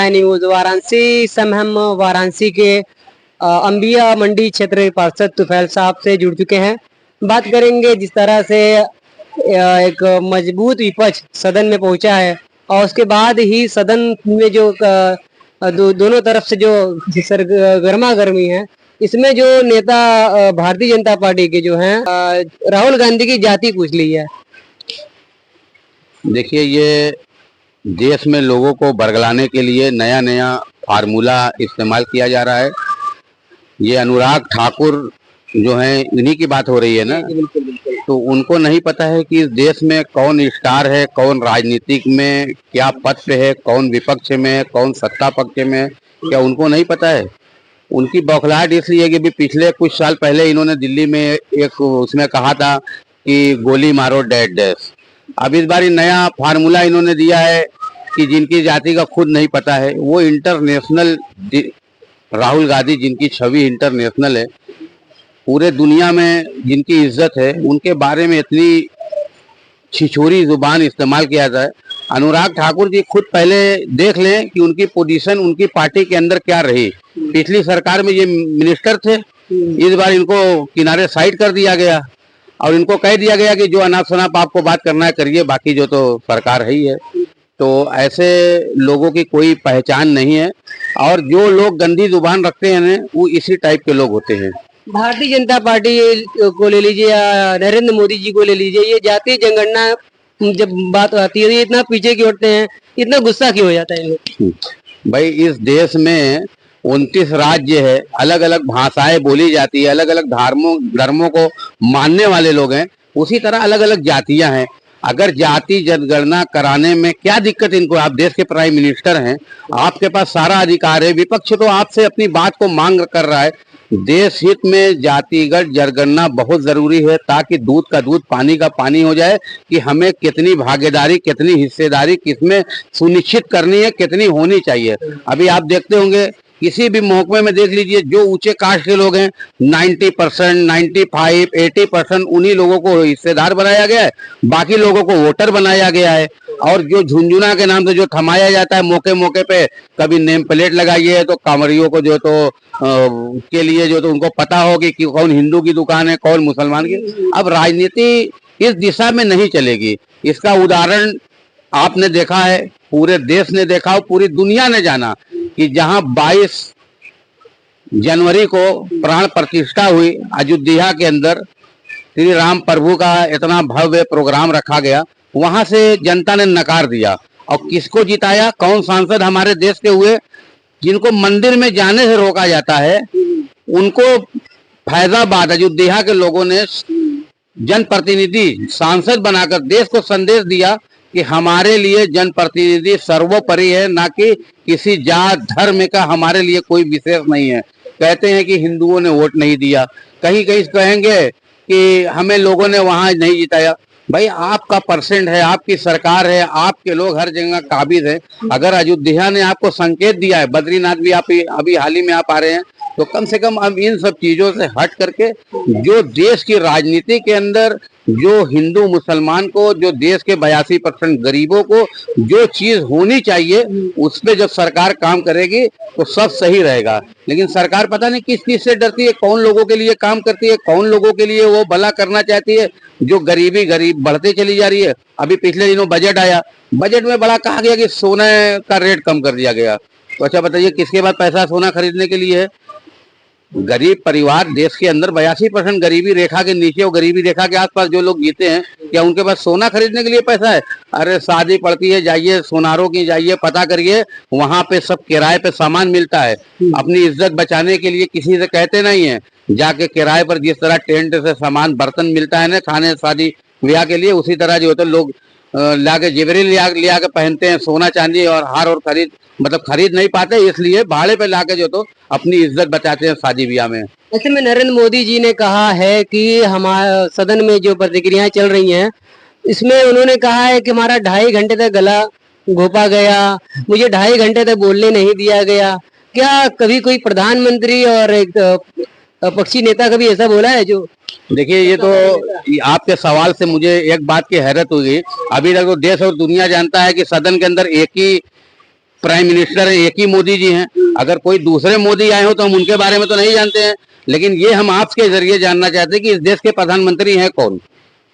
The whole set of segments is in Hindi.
इंडिया न्यूज वाराणसी से हम वाराणसी के अंबिया मंडी क्षेत्र के पार्षद तुफैल साहब से जुड़ चुके हैं। बात करेंगे जिस तरह से एक मजबूत विपक्ष सदन में पहुंचा है और उसके बाद ही सदन में जो दोनों तरफ से जो गर्मा गर्मी है, इसमें जो नेता भारतीय जनता पार्टी के जो हैं राहुल गांधी की जाति पूछ ली है। देखिए, ये देश में लोगों को बरगलाने के लिए नया नया फार्मूला इस्तेमाल किया जा रहा है। ये अनुराग ठाकुर जो हैं, इन्हीं की बात हो रही है ना। तो उनको नहीं पता है कि इस देश में कौन स्टार है, कौन राजनीतिक में क्या पद पे है, कौन विपक्ष में है, कौन सत्ता पक्ष में है, क्या उनको नहीं पता है? उनकी बौखलाहट इसलिए कि भी पिछले कुछ साल पहले इन्होंने दिल्ली में एक उसमें कहा था कि गोली मारो डेड डैश। अब इस बार नया फार्मूला इन्होंने दिया है कि जिनकी जाति का खुद नहीं पता है, वो इंटरनेशनल राहुल गांधी जिनकी छवि इंटरनेशनल है, पूरे दुनिया में जिनकी इज्जत है, उनके बारे में इतनी छिछोरी जुबान इस्तेमाल किया जाए। अनुराग ठाकुर जी खुद पहले देख लें कि उनकी पोजीशन उनकी पार्टी के अंदर क्या रही। पिछली सरकार में ये मिनिस्टर थे, इस बार इनको किनारे साइड कर दिया गया और इनको कह दिया गया कि जो अनाप शनाप आपको बात करना है करिए, बाकी जो तो सरकार है ही है। तो ऐसे लोगों की कोई पहचान नहीं है और जो लोग गंदी जुबान रखते हैं वो इसी टाइप के लोग होते हैं। भारतीय जनता पार्टी को ले लीजिए या नरेंद्र मोदी जी को ले लीजिए, ये जातीय जनगणना जब बात आती है ये इतना पीछे क्यों हटते हैं, इतना गुस्सा क्यों हो जाता है? भाई, इस देश में 29 राज्य है, अलग अलग भाषाएं बोली जाती है, अलग अलग धर्मों को मानने वाले लोग हैं, उसी तरह अलग अलग जातियां हैं। अगर जाति जनगणना कराने में क्या दिक्कत इनको? आप देश के प्राइम मिनिस्टर हैं, आपके पास सारा अधिकार है। विपक्ष तो आपसे अपनी बात को मांग कर रहा है। देश हित में जातिगत जनगणना बहुत जरूरी है ताकि दूध का दूध पानी का पानी हो जाए कि हमें कितनी भागीदारी, कितनी हिस्सेदारी किसमें सुनिश्चित करनी है, कितनी होनी चाहिए। अभी आप देखते होंगे किसी भी महकमे में देख लीजिए, जो ऊंचे कास्ट के लोग हैं 90%, 95, 80% उन्हीं लोगों को हिस्सेदार बनाया गया है, बाकी लोगों को वोटर बनाया गया है। और जो झुंझुना के नाम से जो थमाया जाता है मौके मौके पे, कभी नेम प्लेट लगाइए तो कांवरियों को जो तो के लिए जो तो उनको पता होगी कि कौन हिंदू की दुकान है, कौन मुसलमान की। अब राजनीति इस दिशा में नहीं चलेगी। इसका उदाहरण आपने देखा है, पूरे देश ने देखा और पूरी दुनिया ने जाना कि जहां 22 जनवरी को प्राण प्रतिष्ठा हुई अयोध्या के अंदर, श्री राम प्रभु का इतना भव्य प्रोग्राम रखा गया, वहां से जनता ने नकार दिया। और किसको जिताया? कौन सांसद हमारे देश के हुए जिनको मंदिर में जाने से रोका जाता है, उनको फैजाबाद अयोध्या के लोगों ने जनप्रतिनिधि सांसद बनाकर देश को संदेश दिया कि हमारे लिए जनप्रतिनिधि सर्वोपरि है, ना कि किसी जात धर्म का हमारे लिए कोई विशेष नहीं है। कहते हैं कि हिंदुओं ने वोट नहीं दिया, कहीं कहीं कहेंगे कि हमें लोगों ने वहां नहीं जिताया। भाई, आपका परसेंट है, आपकी सरकार है, आपके लोग हर जगह काबिज है। अगर अयोध्या ने आपको संकेत दिया है, बद्रीनाथ भी आप अभी हाल ही में आप आ रहे हैं, तो कम से कम अब इन सब चीजों से हट करके जो देश की राजनीति के अंदर जो हिंदू मुसलमान को, जो देश के 82% गरीबों को जो चीज होनी चाहिए, उस पे जब सरकार काम करेगी तो सब सही रहेगा। लेकिन सरकार पता नहीं किस चीज से डरती है, कौन लोगों के लिए काम करती है, कौन लोगों के लिए वो भला करना चाहती है। जो गरीब बढ़ते चली जा रही है। अभी पिछले दिनों बजट आया, बजट में बड़ा कहा गया कि सोने का रेट कम कर दिया गया। तो अच्छा बताइए, किसके पास पैसा सोना खरीदने के लिए है? गरीब परिवार देश के अंदर 82% गरीबी रेखा के नीचे और गरीबी रेखा के आसपास जो लोग जीते हैं, क्या उनके पास सोना खरीदने के लिए पैसा है? अरे शादी पड़ती है, जाइए सोनारों की जाइए, पता करिए, वहां पे सब किराए पे सामान मिलता है। अपनी इज्जत बचाने के लिए किसी से कहते नहीं है, जाके किराए पर जिस तरह टेंट से सामान बर्तन मिलता है ना खाने शादी ब्याह के लिए, उसी तरह जो होता है लोग लाके जेवरी लिया के पहनते हैं, सोना चांदी और हार और खरीद नहीं पाते, इसलिए भाड़े पे लाके जो तो अपनी इज्जत बचाते हैं शादी ब्याह में। ऐसे में नरेंद्र मोदी जी ने कहा है कि हमारे सदन में जो प्रतिक्रियाएं चल रही हैं, इसमें उन्होंने कहा है कि हमारा 2.5 घंटे तक गला घोंपा गया, मुझे 2.5 घंटे तक बोलने नहीं दिया गया। क्या कभी कोई प्रधानमंत्री और एक पक्षी नेता कभी ऐसा बोला है? जो देखिए, ये तो आपके सवाल से मुझे एक बात की हैरत हुई। अभी तक तो देश और दुनिया जानता है कि सदन के अंदर एक ही प्राइम मिनिस्टर है, एक ही मोदी जी हैं। अगर कोई दूसरे मोदी आए हो तो हम उनके बारे में तो नहीं जानते हैं, लेकिन ये हम आपके जरिए जानना चाहते हैं कि इस देश के प्रधानमंत्री हैं कौन।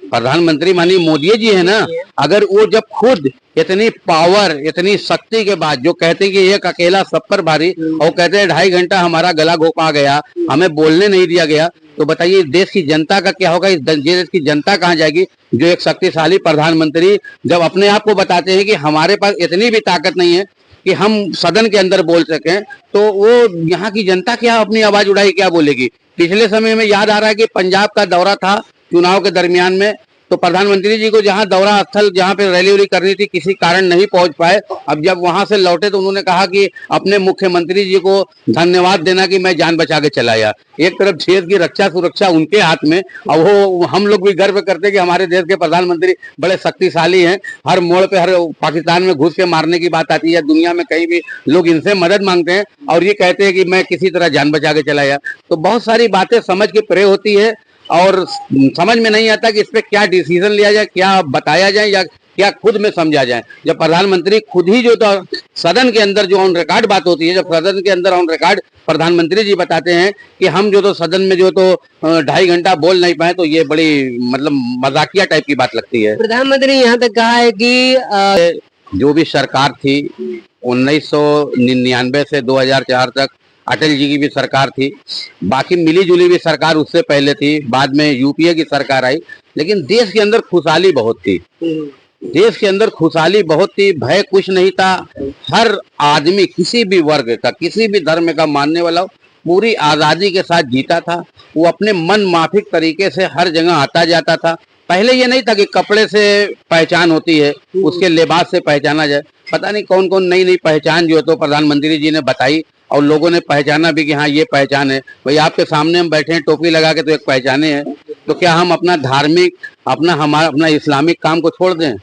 प्रधानमंत्री माननीय मोदी जी है ना। अगर वो जब खुद इतनी पावर, इतनी शक्ति के बाद जो कहते हैं कि एक अकेला सब पर भारी, और कहते हैं 2.5 घंटा हमारा गला घोंपा गया, हमें बोलने नहीं दिया गया, तो बताइए इस देश की जनता का क्या होगा। इस देश की जनता कहाँ जाएगी जो एक शक्तिशाली प्रधानमंत्री जब अपने आप को बताते हैं कि हमारे पास इतनी भी ताकत नहीं है कि हम सदन के अंदर बोल सकें, तो वो यहाँ की जनता क्या अपनी आवाज उठाई क्या बोलेगी। पिछले समय में याद आ रहा है कि पंजाब का दौरा था चुनाव के दरमियान में, तो प्रधानमंत्री जी को जहां दौरा स्थल जहां पे रैली वैली करनी थी किसी कारण नहीं पहुंच पाए। अब जब वहां से लौटे तो उन्होंने कहा कि अपने मुख्यमंत्री जी को धन्यवाद देना कि मैं जान बचा के चला आया। एक तरफ देश की रक्षा सुरक्षा उनके हाथ में, और वो हम लोग भी गर्व करते हैं कि हमारे देश के प्रधानमंत्री बड़े शक्तिशाली हैं। हर मोड़ पे, हर पाकिस्तान में घुस के मारने की बात आती है, दुनिया में कहीं भी लोग इनसे मदद मांगते हैं और ये कहते हैं कि मैं किसी तरह जान बचा के चला आया। तो बहुत सारी बातें समझ के परे होती है और समझ में नहीं आता कि इस पे क्या डिसीजन लिया जाए, क्या बताया जाए या क्या खुद में समझा जाए। जब प्रधानमंत्री खुद ही जो तो सदन के अंदर जो ऑन रिकॉर्ड बात होती है, जब सदन के अंदर ऑन रिकॉर्ड प्रधानमंत्री जी बताते हैं कि हम जो तो सदन में जो तो 2.5 घंटा बोल नहीं पाए, तो ये बड़ी मतलब मजाकिया टाइप की बात लगती है। प्रधानमंत्री ने यहाँ तक कहा है कि जो भी सरकार थी 1999 से 2004 तक अटल जी की भी सरकार थी, बाकी मिली जुली भी सरकार उससे पहले थी, बाद में यूपीए की सरकार आई, लेकिन देश के अंदर खुशहाली बहुत थी। देश के अंदर खुशहाली बहुत थी, भय कुछ नहीं था। हर आदमी किसी भी वर्ग का, किसी भी धर्म का मानने वाला पूरी आजादी के साथ जीता था। वो अपने मन माफिक तरीके से हर जगह आता जाता था। पहले ये नहीं था कि कपड़े से पहचान होती है, उसके लिबास से पहचाना जाए। पता नहीं कौन कौन नई नई पहचान जो है तो प्रधानमंत्री जी ने बताई और लोगों ने पहचाना भी कि हाँ ये पहचान है। भाई आपके सामने हम बैठे हैं टोपी लगा के, तो एक पहचाने हैं, तो क्या हम अपना धार्मिक, अपना इस्लामिक काम को छोड़ दें?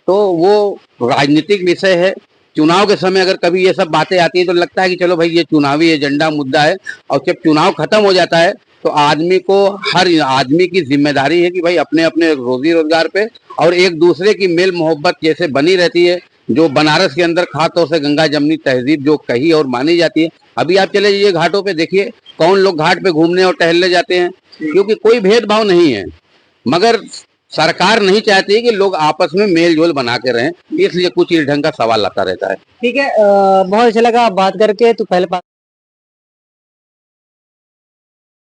तो वो राजनीतिक विषय है। चुनाव के समय अगर कभी ये सब बातें आती है तो लगता है कि चलो भाई ये चुनावी एजेंडा मुद्दा है, और जब चुनाव खत्म हो जाता है तो आदमी को, हर आदमी की जिम्मेदारी है कि भाई अपने अपने रोजी रोजगार पे और एक दूसरे की मेल मोहब्बत जैसे बनी रहती है, जो बनारस के अंदर खातों से गंगा जमनी तहजीब जो कही और मानी जाती है। अभी आप चले जाइए घाटों पे, देखिए कौन लोग घाट पे घूमने और टहलने जाते हैं, क्योंकि कोई भेदभाव नहीं है। मगर सरकार नहीं चाहती कि लोग आपस में मेल जोल बना के रहें, इसलिए कुछ इस ढंग का सवाल आता रहता है। ठीक है, बहुत अच्छा लगा बात करके। तो पहले